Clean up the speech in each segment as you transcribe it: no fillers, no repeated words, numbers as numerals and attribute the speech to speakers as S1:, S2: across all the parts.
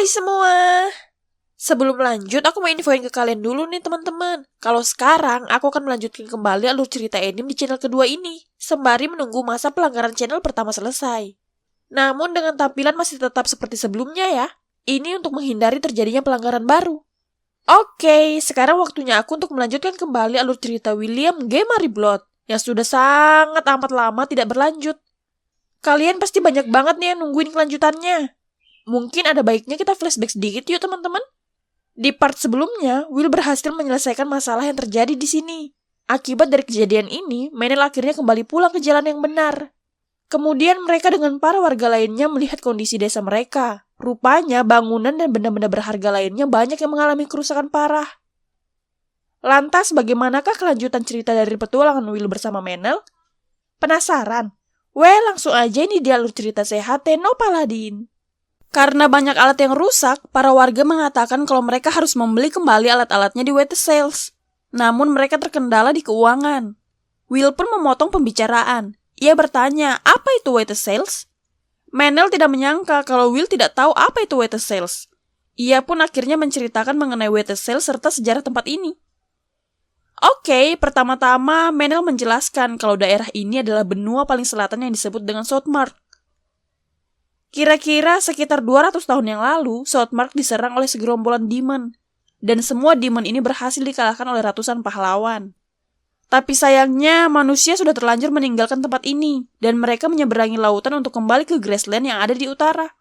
S1: Hai semua. Sebelum lanjut, aku mau infoin ke kalian dulu nih teman-teman. Kalau sekarang, aku akan melanjutkan kembali alur cerita anime di channel kedua ini, sembari menunggu masa pelanggaran channel pertama selesai. Namun dengan tampilan masih tetap seperti sebelumnya ya. Ini untuk menghindari terjadinya pelanggaran baru. Oke, sekarang waktunya aku untuk melanjutkan kembali alur cerita William G. Mariblood yang sudah sangat amat lama tidak berlanjut. Kalian pasti banyak banget nih yang nungguin kelanjutannya. Mungkin ada baiknya kita flashback sedikit yuk teman-teman. Di part sebelumnya, Will berhasil menyelesaikan masalah yang terjadi di sini. Akibat dari kejadian ini, Menel akhirnya kembali pulang ke jalan yang benar. Kemudian mereka dengan para warga lainnya melihat kondisi desa mereka. Rupanya bangunan dan benda-benda berharga lainnya banyak yang mengalami kerusakan parah. Lantas bagaimanakah kelanjutan cerita dari petualangan Will bersama Menel? Penasaran? Langsung aja ini di alur cerita sehat Tenno Paladin. Karena banyak alat yang rusak, para warga mengatakan kalau mereka harus membeli kembali alat-alatnya di Wete Sales. Namun mereka terkendala di keuangan. Will pun memotong pembicaraan. Ia bertanya, apa itu Wete Sales? Menel tidak menyangka kalau Will tidak tahu apa itu Wete Sales. Ia pun akhirnya menceritakan mengenai Wete Sales serta sejarah tempat ini. Oke, pertama-tama Menel menjelaskan kalau daerah ini adalah benua paling selatan yang disebut dengan Southmark. Kira-kira sekitar 200 tahun yang lalu, Southmark diserang oleh segerombolan demon. Dan semua demon ini berhasil dikalahkan oleh ratusan pahlawan. Tapi sayangnya, manusia sudah terlanjur meninggalkan tempat ini, dan mereka menyeberangi lautan untuk kembali ke Graceland yang ada di utara.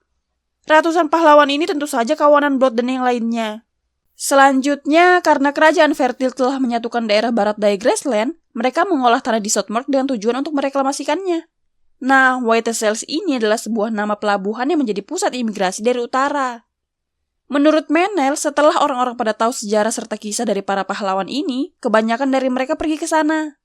S1: Ratusan pahlawan ini tentu saja kawanan Blood dan yang lainnya. Selanjutnya, karena kerajaan Fertile telah menyatukan daerah barat daya Graceland, mereka mengolah tanah di Southmark dengan tujuan untuk mereklamasikannya. Nah, White Sails ini adalah sebuah nama pelabuhan yang menjadi pusat imigrasi dari utara. Menurut Menel, setelah orang-orang pada tahu sejarah serta kisah dari para pahlawan ini, kebanyakan dari mereka pergi ke sana.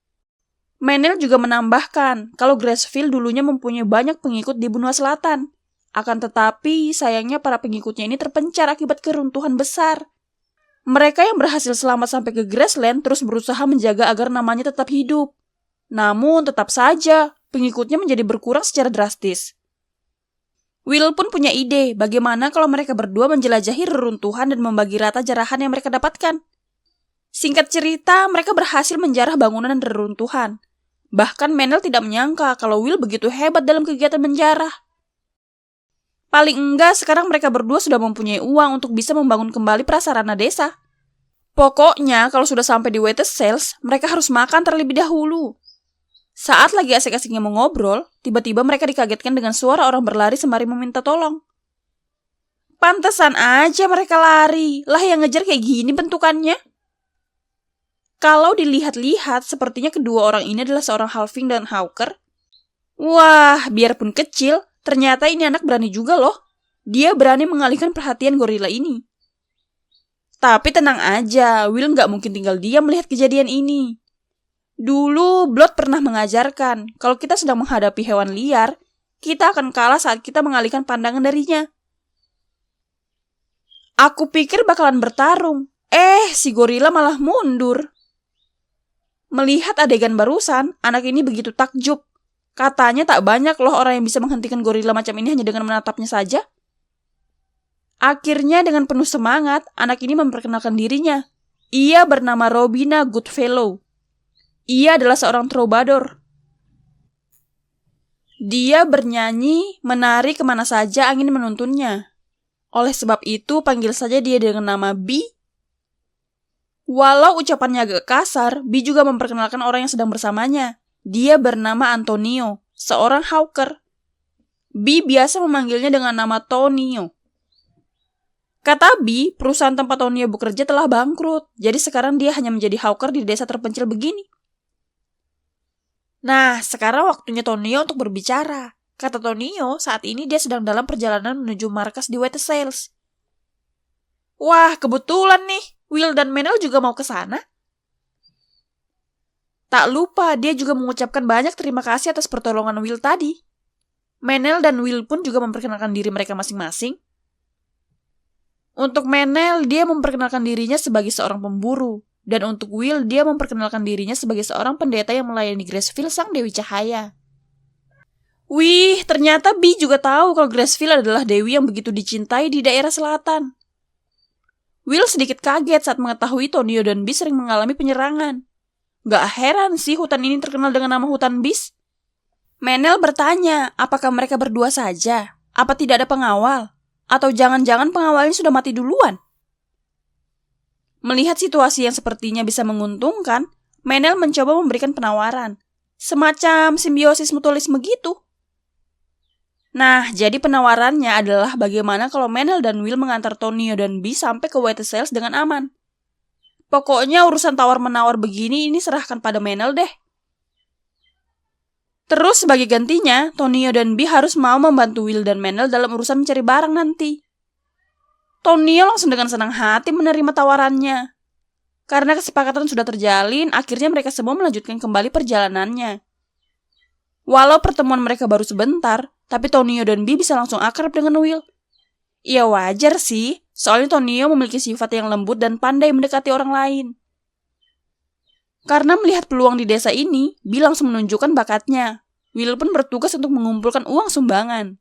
S1: Menel juga menambahkan kalau Gracefield dulunya mempunyai banyak pengikut di benua selatan. Akan tetapi, sayangnya para pengikutnya ini terpencar akibat keruntuhan besar. Mereka yang berhasil selamat sampai ke Graceland terus berusaha menjaga agar namanya tetap hidup. Namun, tetap saja, pengikutnya menjadi berkurang secara drastis. Will pun punya ide bagaimana kalau mereka berdua menjelajahi reruntuhan dan membagi rata jarahan yang mereka dapatkan. Singkat cerita, mereka berhasil menjarah bangunan dan reruntuhan. Bahkan Menel tidak menyangka kalau Will begitu hebat dalam kegiatan menjarah. Paling enggak, sekarang mereka berdua sudah mempunyai uang untuk bisa membangun kembali prasarana desa. Pokoknya, kalau sudah sampai di Wete Sales, mereka harus makan terlebih dahulu. Saat lagi asik-asiknya mengobrol, tiba-tiba mereka dikagetkan dengan suara orang berlari sembari meminta tolong. Pantesan aja mereka lari, lah yang ngejar kayak gini bentukannya. Kalau dilihat-lihat, sepertinya kedua orang ini adalah seorang halfling dan hawker. Wah, biarpun kecil, ternyata ini anak berani juga loh. Dia berani mengalihkan perhatian gorila ini. Tapi tenang aja, Will nggak mungkin tinggal diam melihat kejadian ini. Dulu, Blood pernah mengajarkan, kalau kita sedang menghadapi hewan liar, kita akan kalah saat kita mengalihkan pandangan darinya. Aku pikir bakalan bertarung. Si gorila malah mundur. Melihat adegan barusan, anak ini begitu takjub. Katanya tak banyak loh orang yang bisa menghentikan gorila macam ini hanya dengan menatapnya saja. Akhirnya dengan penuh semangat, anak ini memperkenalkan dirinya. Ia bernama Robina Goodfellow. Ia adalah seorang troubadour. Dia bernyanyi, menari kemana saja angin menuntunnya. Oleh sebab itu, panggil saja dia dengan nama B. Walau ucapannya agak kasar, B juga memperkenalkan orang yang sedang bersamanya. Dia bernama Antonio, seorang hawker. B biasa memanggilnya dengan nama Tonio. Kata B, perusahaan tempat Tonio bekerja telah bangkrut, jadi sekarang dia hanya menjadi hawker di desa terpencil begini. Nah, sekarang waktunya Tonio untuk berbicara. Kata Tonio, saat ini dia sedang dalam perjalanan menuju markas di Wete Sales. Wah, kebetulan nih, Will dan Menel juga mau ke sana. Tak lupa, dia juga mengucapkan banyak terima kasih atas pertolongan Will tadi. Menel dan Will pun juga memperkenalkan diri mereka masing-masing. Untuk Menel, dia memperkenalkan dirinya sebagai seorang pemburu. Dan untuk Will, dia memperkenalkan dirinya sebagai seorang pendeta yang melayani Gracefield sang Dewi Cahaya. Wih, ternyata Bi juga tahu kalau Graceville adalah dewi yang begitu dicintai di daerah selatan. Will sedikit kaget saat mengetahui Tonio dan Bi sering mengalami penyerangan. Gak heran sih hutan ini terkenal dengan nama hutan bis. Menel bertanya, apakah mereka berdua saja? Apa tidak ada pengawal? Atau jangan-jangan pengawalnya sudah mati duluan? Melihat situasi yang sepertinya bisa menguntungkan, Menel mencoba memberikan penawaran. Semacam simbiosis mutualisme gitu. Nah, jadi penawarannya adalah bagaimana kalau Menel dan Will mengantar Tonio dan Bi sampai ke White Sails dengan aman. Pokoknya urusan tawar-menawar begini ini serahkan pada Menel deh. Terus sebagai gantinya, Tonio dan Bi harus mau membantu Will dan Menel dalam urusan mencari barang nanti. Tonio langsung dengan senang hati menerima tawarannya. Karena kesepakatan sudah terjalin, akhirnya mereka semua melanjutkan kembali perjalanannya. Walau pertemuan mereka baru sebentar, tapi Tonio dan Bi bisa langsung akrab dengan Will. Ya wajar sih, soalnya Tonio memiliki sifat yang lembut dan pandai mendekati orang lain. Karena melihat peluang di desa ini, Bi langsung menunjukkan bakatnya. Will pun bertugas untuk mengumpulkan uang sumbangan.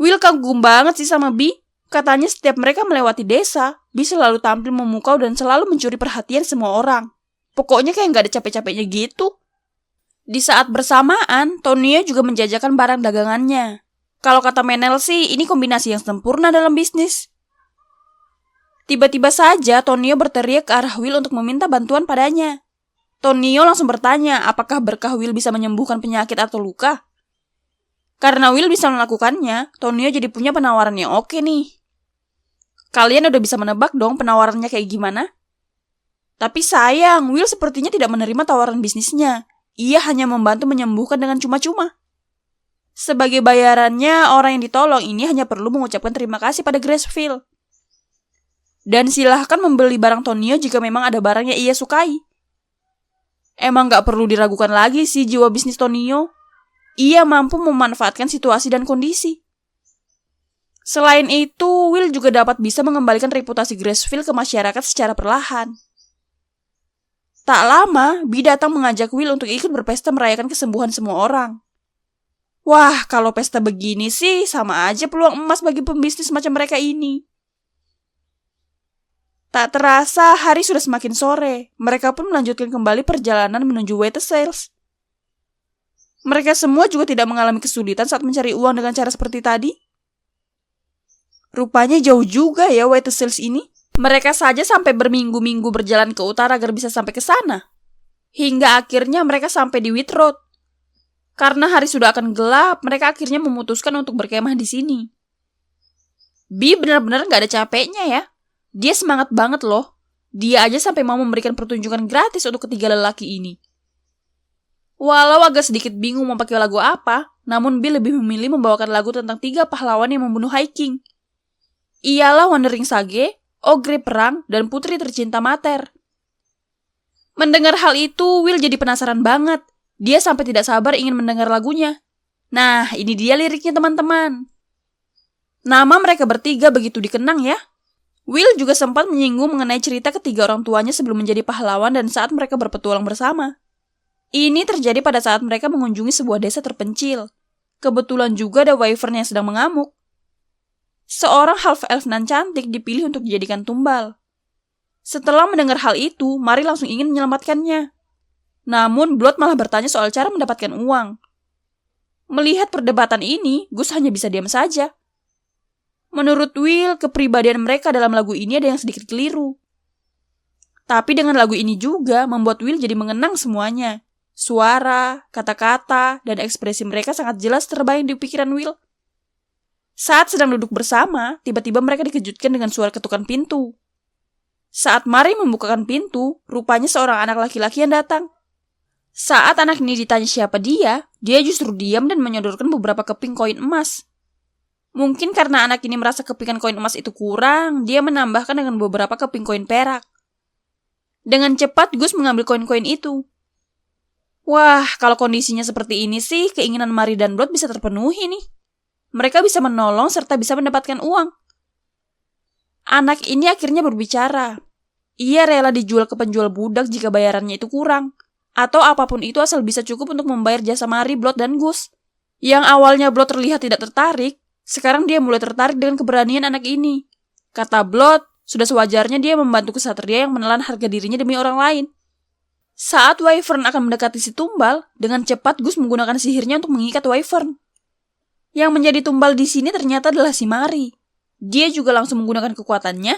S1: Will kagum banget sih sama Bi. Katanya setiap mereka melewati desa, Bi selalu tampil memukau dan selalu mencuri perhatian semua orang. Pokoknya kayak gak ada capek-capeknya gitu. Di saat bersamaan, Tonio juga menjajakan barang dagangannya. Kalau kata Menel sih, ini kombinasi yang sempurna dalam bisnis. Tiba-tiba saja Tonio berteriak ke arah Will untuk meminta bantuan padanya. Tonio langsung bertanya apakah berkah Will bisa menyembuhkan penyakit atau luka. Karena Will bisa melakukannya, Tonio jadi punya penawaran yang oke nih. Kalian udah bisa menebak dong penawarannya kayak gimana? Tapi sayang, Will sepertinya tidak menerima tawaran bisnisnya. Ia hanya membantu menyembuhkan dengan cuma-cuma. Sebagai bayarannya, orang yang ditolong ini hanya perlu mengucapkan terima kasih pada Graceville. Dan silahkan membeli barang Tonio jika memang ada barang yang ia sukai. Emang gak perlu diragukan lagi sih jiwa bisnis Tonio. Ia mampu memanfaatkan situasi dan kondisi. Selain itu, Will juga dapat bisa mengembalikan reputasi Graceville ke masyarakat secara perlahan. Tak lama, Bi datang mengajak Will untuk ikut berpesta merayakan kesembuhan semua orang. Wah, kalau pesta begini sih sama aja peluang emas bagi pembisnis macam mereka ini. Tak terasa, hari sudah semakin sore. Mereka pun melanjutkan kembali perjalanan menuju White Sails. Mereka semua juga tidak mengalami kesulitan saat mencari uang dengan cara seperti tadi. Rupanya jauh juga ya White Sails ini. Mereka saja sampai berminggu-minggu berjalan ke utara agar bisa sampai ke sana. Hingga akhirnya mereka sampai di Wheat Road. Karena hari sudah akan gelap, mereka akhirnya memutuskan untuk berkemah di sini. Bi benar-benar gak ada capeknya ya. Dia semangat banget loh. Dia aja sampai mau memberikan pertunjukan gratis untuk ketiga lelaki ini. Walau agak sedikit bingung mau pakai lagu apa, namun Bi lebih memilih membawakan lagu tentang 3 pahlawan yang membunuh High King. Ialah Wandering Sage, Ogre Perang, dan Putri Tercinta Mater. Mendengar hal itu, Will jadi penasaran banget. Dia sampai tidak sabar ingin mendengar lagunya. Nah, ini dia liriknya teman-teman. Nama mereka bertiga begitu dikenang ya. Will juga sempat menyinggung mengenai cerita ketiga orang tuanya sebelum menjadi pahlawan dan saat mereka berpetualang bersama. Ini terjadi pada saat mereka mengunjungi sebuah desa terpencil. Kebetulan juga ada Wyvern yang sedang mengamuk. Seorang half-elf nan cantik dipilih untuk dijadikan tumbal. Setelah mendengar hal itu, Mari langsung ingin menyelamatkannya. Namun, Blood malah bertanya soal cara mendapatkan uang. Melihat perdebatan ini, Gus hanya bisa diam saja. Menurut Will, kepribadian mereka dalam lagu ini ada yang sedikit keliru. Tapi dengan lagu ini juga membuat Will jadi mengenang semuanya. Suara, kata-kata, dan ekspresi mereka sangat jelas terbayang di pikiran Will. Saat sedang duduk bersama, tiba-tiba mereka dikejutkan dengan suara ketukan pintu. Saat Mari membukakan pintu, rupanya seorang anak laki-laki yang datang. Saat anak ini ditanya siapa dia justru diam dan menyodorkan beberapa keping koin emas. Mungkin karena anak ini merasa kepingan koin emas itu kurang, dia menambahkan dengan beberapa keping koin perak. Dengan cepat, Gus mengambil koin-koin itu. Wah, kalau kondisinya seperti ini sih, keinginan Mari dan Blood bisa terpenuhi nih. Mereka bisa menolong serta bisa mendapatkan uang. Anak ini akhirnya berbicara. Ia rela dijual ke penjual budak jika bayarannya itu kurang. Atau apapun itu asal bisa cukup untuk membayar jasa Mari, Blood, dan Gus. Yang awalnya Blood terlihat tidak tertarik, sekarang dia mulai tertarik dengan keberanian anak ini. Kata Blood, sudah sewajarnya dia membantu kesatria yang menelan harga dirinya demi orang lain. Saat Wyvern akan mendekati si tumbal, dengan cepat Gus menggunakan sihirnya untuk mengikat Wyvern. Yang menjadi tumbal di sini ternyata adalah si Mari. Dia juga langsung menggunakan kekuatannya.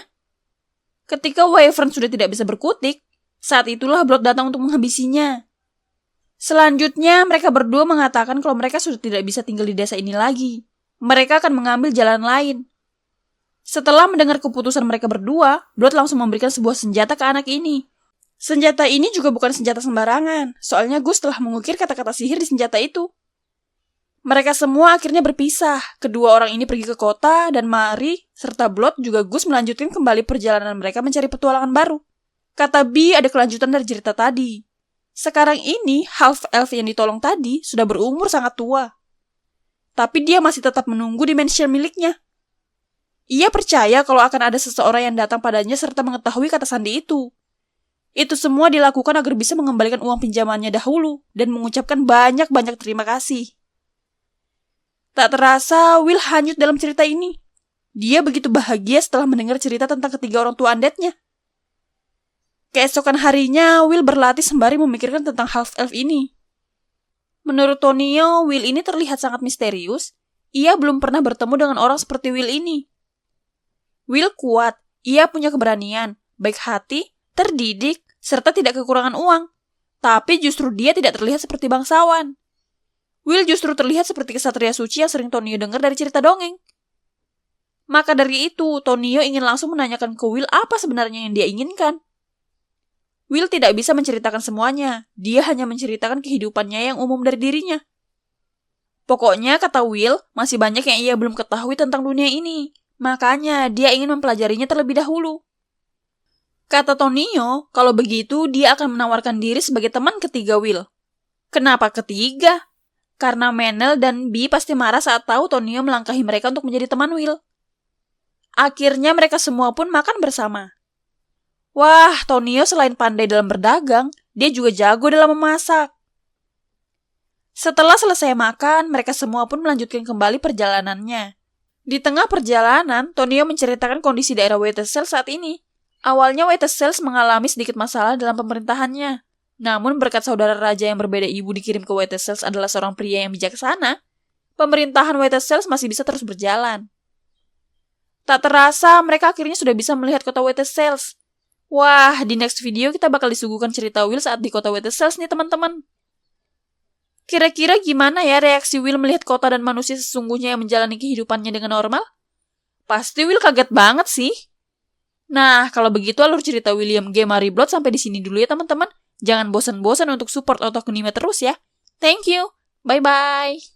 S1: Ketika Wyvern sudah tidak bisa berkutik, saat itulah Blood datang untuk menghabisinya. Selanjutnya, mereka berdua mengatakan kalau mereka sudah tidak bisa tinggal di desa ini lagi. Mereka akan mengambil jalan lain. Setelah mendengar keputusan mereka berdua, Blood langsung memberikan sebuah senjata ke anak ini. Senjata ini juga bukan senjata sembarangan, soalnya Gus telah mengukir kata-kata sihir di senjata itu. Mereka semua akhirnya berpisah. Kedua orang ini pergi ke kota, dan Mari serta Blood juga Gus melanjutkan kembali perjalanan mereka mencari petualangan baru. Kata Bee ada kelanjutan dari cerita tadi. Sekarang ini, half-elf yang ditolong tadi sudah berumur sangat tua. Tapi dia masih tetap menunggu di mansion miliknya. Ia percaya kalau akan ada seseorang yang datang padanya serta mengetahui kata sandi itu. Itu semua dilakukan agar bisa mengembalikan uang pinjamannya dahulu dan mengucapkan banyak-banyak terima kasih. Tak terasa, Will hanyut dalam cerita ini. Dia begitu bahagia setelah mendengar cerita tentang ketiga orang tua undead-nya. Keesokan harinya, Will berlatih sembari memikirkan tentang half-elf ini. Menurut Tonio, Will ini terlihat sangat misterius. Ia belum pernah bertemu dengan orang seperti Will ini. Will kuat, ia punya keberanian, baik hati, terdidik, serta tidak kekurangan uang. Tapi justru dia tidak terlihat seperti bangsawan. Will justru terlihat seperti kesatria suci yang sering Tonio dengar dari cerita dongeng. Maka dari itu, Tonio ingin langsung menanyakan ke Will apa sebenarnya yang dia inginkan. Will tidak bisa menceritakan semuanya. Dia hanya menceritakan kehidupannya yang umum dari dirinya. Pokoknya, kata Will, masih banyak yang ia belum ketahui tentang dunia ini. Makanya, dia ingin mempelajarinya terlebih dahulu. Kata Tonio, kalau begitu dia akan menawarkan diri sebagai teman ketiga Will. Kenapa ketiga? Karena Menel dan Bee pasti marah saat tahu Tonio melangkahi mereka untuk menjadi teman Will. Akhirnya mereka semua pun makan bersama. Wah, Tonio selain pandai dalam berdagang, dia juga jago dalam memasak. Setelah selesai makan, mereka semua pun melanjutkan kembali perjalanannya. Di tengah perjalanan, Tonio menceritakan kondisi daerah Wetesel saat ini. Awalnya Wetesel mengalami sedikit masalah dalam pemerintahannya. Namun berkat saudara raja yang berbeda ibu dikirim ke Wetesel adalah seorang pria yang bijaksana, pemerintahan Wetesel masih bisa terus berjalan. Tak terasa, mereka akhirnya sudah bisa melihat kota Wetesel. Wah, di next video kita bakal disuguhkan cerita Will saat di kota Wetesel nih teman-teman. Kira-kira gimana ya reaksi Will melihat kota dan manusia sesungguhnya yang menjalani kehidupannya dengan normal? Pasti Will kaget banget sih. Nah, kalau begitu alur cerita William G. Mary Blood sampai di sini dulu ya teman-teman. Jangan bosan-bosan untuk support Otaku Anime terus ya. Thank you. Bye-bye.